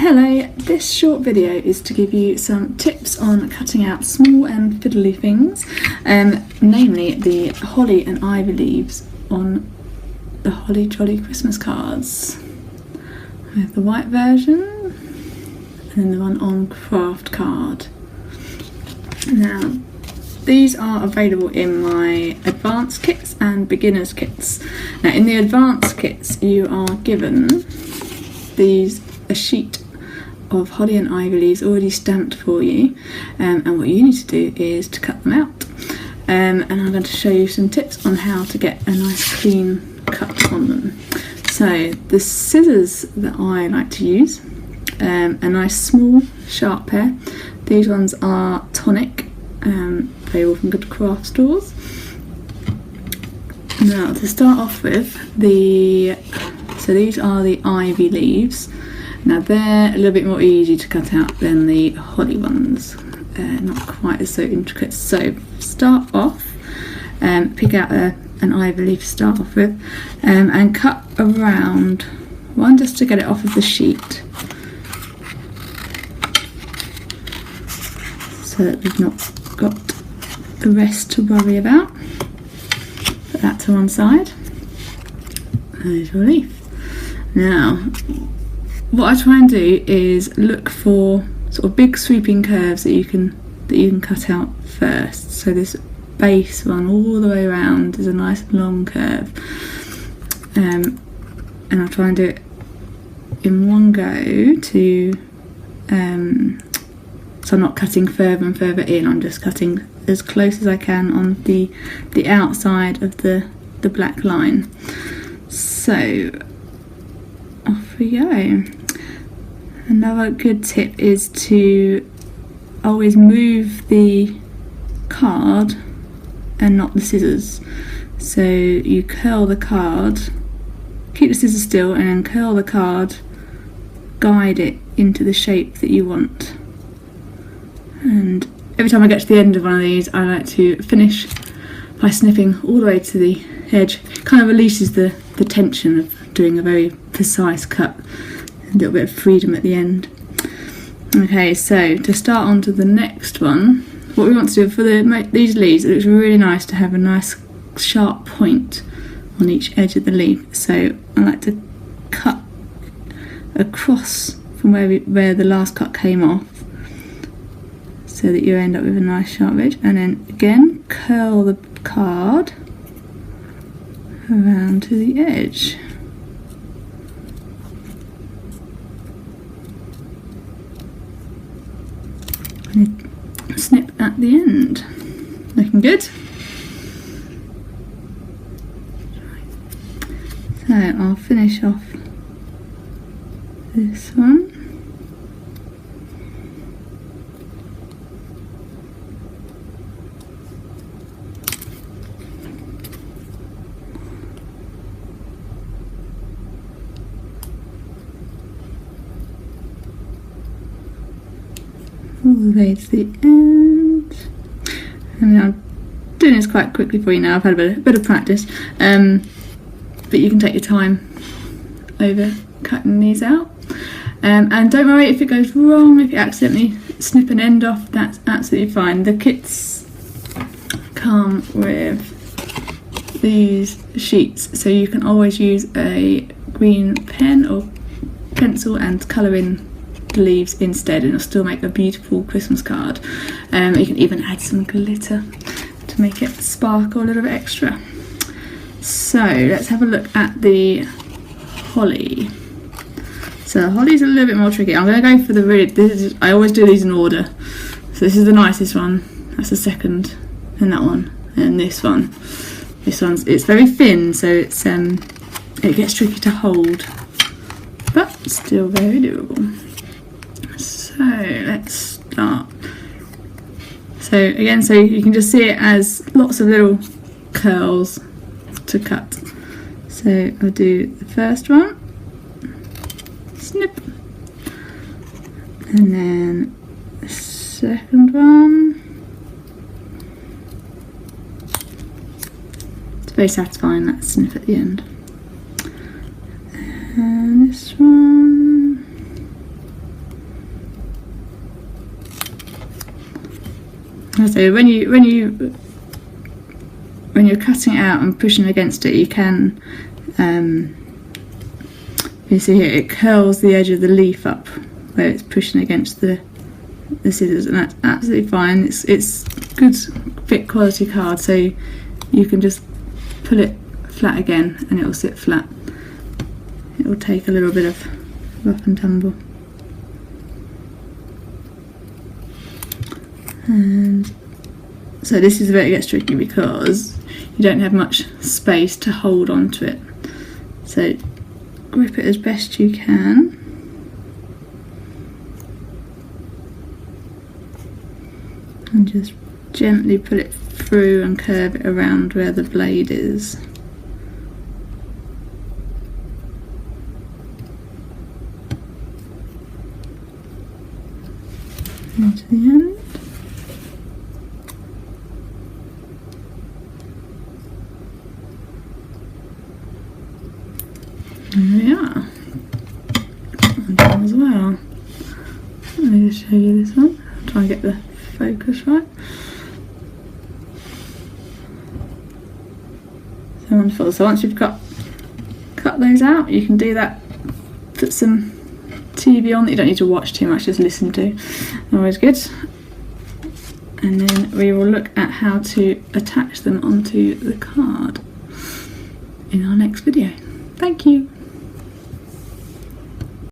Hello, this short video is to give you some tips on cutting out small and fiddly things, namely the holly and ivy leaves on the Holly Jolly Christmas cards. We have the white version and then the one on craft card. Now, these are available in my advanced kits and beginners kits. Now, in the advanced kits, you are given a sheet of holly and ivy leaves already stamped for you, and what you need to do is to cut them out. And I'm going to show you some tips on how to get a nice clean cut on them. So the scissors that I like to use, a nice small sharp pair. These ones are tonic, available from good craft stores. Now, to start off with, so these are the ivy leaves. Now they're a little bit more easy to cut out than the holly ones, not quite as so intricate. So start off, pick out an ivy leaf to start off with, and cut around one just to get it off of the sheet, so that we've not got the rest to worry about. Put that to one side. There's your leaf. Now, what I try and do is look for sort of big sweeping curves that you can cut out first. So this base one all the way around is a nice long curve, and I'll try and do it in one go to so I'm not cutting further and further in. I'm just cutting as close as I can on the outside of the black line. So off we go. Another good tip is to always move the card and not the scissors. So you curl the card, keep the scissors still, and then curl the card, guide it into the shape that you want. And every time I get to the end of one of these, I like to finish by snipping all the way to the edge. It kind of releases the tension of doing a very precise cut. A little bit of freedom at the end. Okay, so to start on to the next one, what we want to do for these leaves, it looks really nice to have a nice sharp point on each edge of the leaf. So I like to cut across from where the last cut came off, so that you end up with a nice sharp edge, and then again curl the card around to the edge. And snip at the end. Looking good. So I'll finish off this one. All the way to the end. I'm doing this quite quickly for you now. I've had a bit of practice, but you can take your time over cutting these out. And don't worry if it goes wrong, if you accidentally snip an end off, that's absolutely fine. The kits come with these sheets, so you can always use a green pen or pencil and colour in the leaves instead, and it'll still make a beautiful Christmas card. You can even add some glitter to make it sparkle a little bit extra. So let's have a look at the holly. So the holly's a little bit more tricky. I'm going to go for I always do these in order. So this is the nicest one, that's the second, and that one, and this one. It's very thin, so it gets tricky to hold, but still very doable. So let's start. So again, so you can just see it as lots of little curls to cut. So I'll do the first one, snip, and then the second one. It's very satisfying, that snip at the end. And this one. So when you're cutting it out and pushing against it, you can, you see here, it curls the edge of the leaf up where it's pushing against the scissors, and that's absolutely fine. It's good fit quality card, so you can just pull it flat again and it will sit flat. It will take a little bit of rough and tumble. And so this is where it gets tricky because you don't have much space to hold onto it. So grip it as best you can. And just gently pull it through and curve it around where the blade is. And to the end. There we are. And done as well. Let me just show you this one. I'll try and get the focus right. So wonderful. So once you've cut those out, you can do that. Put some TV on that you don't need to watch too much, just listen to. Always good. And then we will look at how to attach them onto the card in our next video. Thank you.